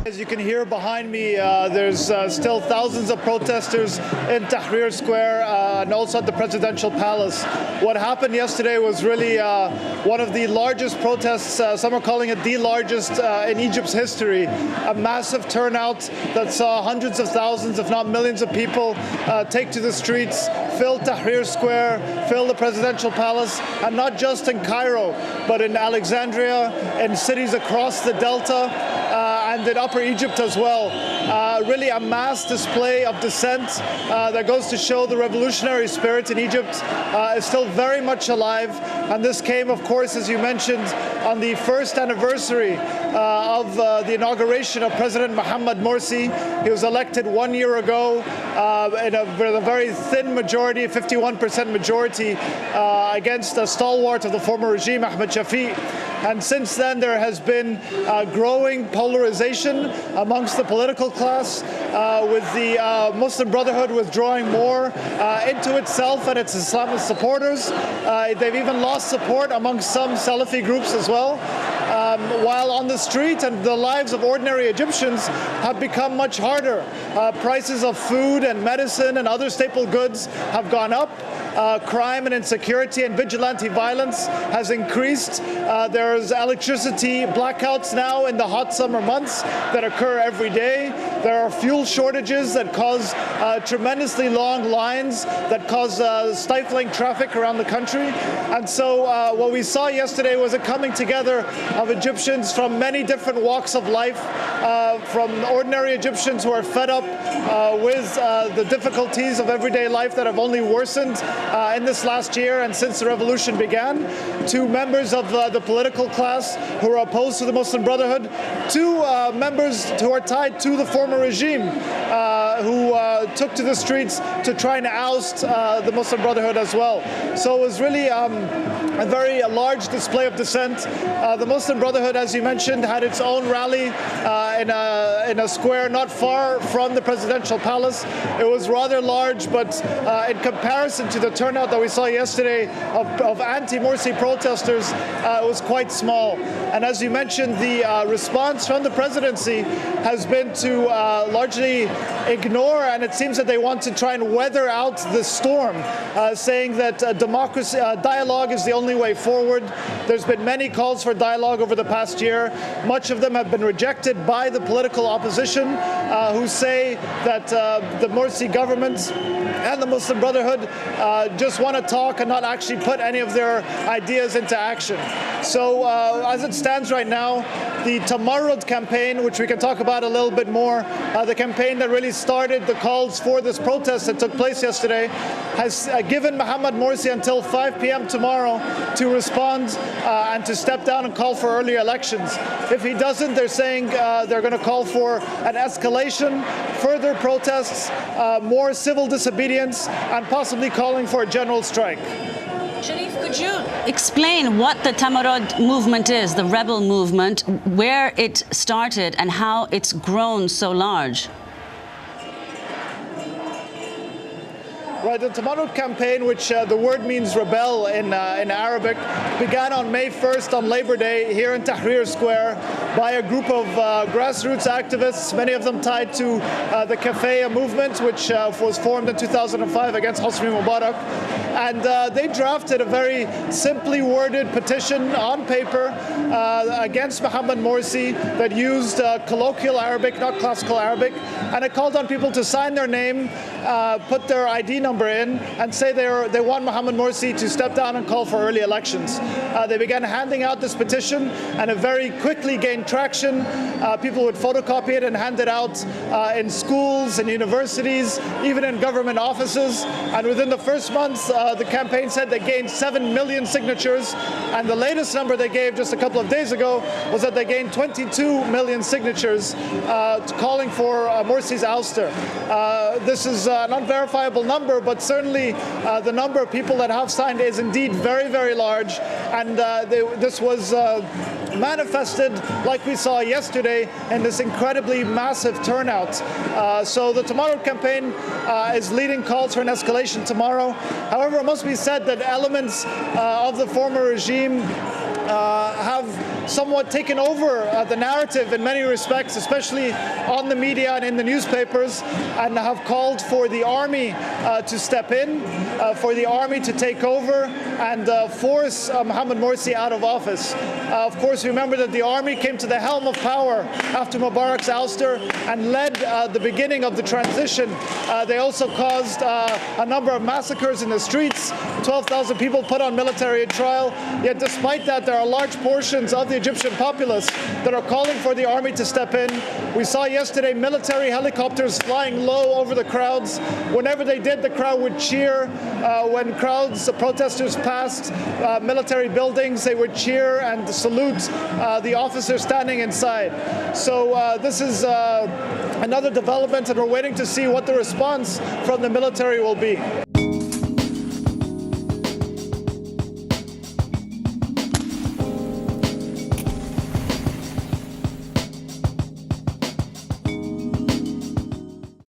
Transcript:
As you can hear behind me, there's still thousands of protesters in Tahrir Square and also at the presidential palace. What happened yesterday was really one of the largest protests, some are calling it the largest in Egypt's history. A massive turnout that saw hundreds of thousands, if not millions of people take to the streets, fill Tahrir Square, fill the presidential palace, and not just in Cairo, but in Alexandria and cities across the Delta. And in Upper Egypt as well. Really a mass display of dissent that goes to show the revolutionary spirit in Egypt is still very much alive. And this came, of course, as you mentioned, on the first anniversary of the inauguration of President Mohamed Morsi. He was elected 1 year ago with a very thin majority, 51% majority, against a stalwart of the former regime, Ahmed Shafiq. And since then, there has been growing polarization amongst the political class, with the Muslim Brotherhood withdrawing more into itself and its Islamist supporters. They've even lost support amongst some Salafi groups as well. While on the street, and the lives of ordinary Egyptians have become much harder. Prices of food and medicine and other staple goods have gone up. Crime and insecurity and vigilante violence has increased. There's electricity blackouts now in the hot summer months that occur every day. There are fuel shortages that cause tremendously long lines, that cause stifling traffic around the country. And so what we saw yesterday was a coming together of Egyptians from many different walks of life, from ordinary Egyptians who are fed up with the difficulties of everyday life that have only worsened in this last year and since the revolution began, to members of the political class who are opposed to the Muslim Brotherhood, to members who are tied to the former regime, who took to the streets to try and oust the Muslim Brotherhood as well. So it was really a very large display of dissent. The Muslim Brotherhood, as you mentioned, had its own rally in a square not far from the presidential palace. It was rather large, but in comparison to the turnout that we saw yesterday of anti-Morsi protesters, it was quite small. And as you mentioned, the response from the presidency has been to largely ignore, and it seems that they want to try and weather out the storm, saying that democracy, dialogue is the only way forward. There's been many calls for dialogue over the past year. Much of them have been rejected by the political opposition, who say that the Morsi government and the Muslim Brotherhood just want to talk and not actually put any of their ideas into action. So as it stands right now, the Tamarrud campaign, which we can talk about a little bit more, the campaign that really started the calls for this protest that took place yesterday, has given Mohamed Morsi until 5 p.m. tomorrow to respond and to step down and call for early elections. If he doesn't, they're saying they're going to call for an escalation, further protests, more civil disobedience, and possibly calling for a general strike. Sharif, could you explain what the Tamarrud movement is, the rebel movement, where it started and how it's grown so large? Right, the Turnout campaign, which the word means rebel in Arabic, began on May 1st on Labor Day here in Tahrir Square by a group of grassroots activists, many of them tied to the Kafaya movement, which was formed in 2005 against Hosni Mubarak. And they drafted a very simply worded petition on paper against Mohamed Morsi that used colloquial Arabic, not classical Arabic, and it called on people to sign their name, put their ID number in, and say they want Mohamed Morsi to step down and call for early elections. They began handing out this petition, and it very quickly gained traction. People would photocopy it and hand it out in schools and universities, even in government offices. And within the first month, the campaign said they gained 7 million signatures, and the latest number they gave just a couple of days ago was that they gained 22 million signatures calling for Morsi's ouster. This is an unverifiable number, but certainly the number of people that have signed is indeed very, very large, and this was manifested, like we saw yesterday, in this incredibly massive turnout. So the Tomorrow campaign is leading calls for an escalation tomorrow. However, it must be said that elements of the former regime have somewhat taken over the narrative in many respects, especially on the media and in the newspapers, and have called for the army to step in, for the army to take over and force Mohamed Morsi out of office. Of course, remember that the army came to the helm of power after Mubarak's ouster and led the beginning of the transition. They also caused a number of massacres in the streets, 12,000 people put on military trial. Yet despite that, there are large portions of the Egyptian populace that are calling for the army to step in. We saw yesterday military helicopters flying low over the crowds. Whenever they did, the crowd would cheer. When protesters passed military buildings, they would cheer and salute the officers standing inside. So this is another development, and we're waiting to see what the response from the military will be.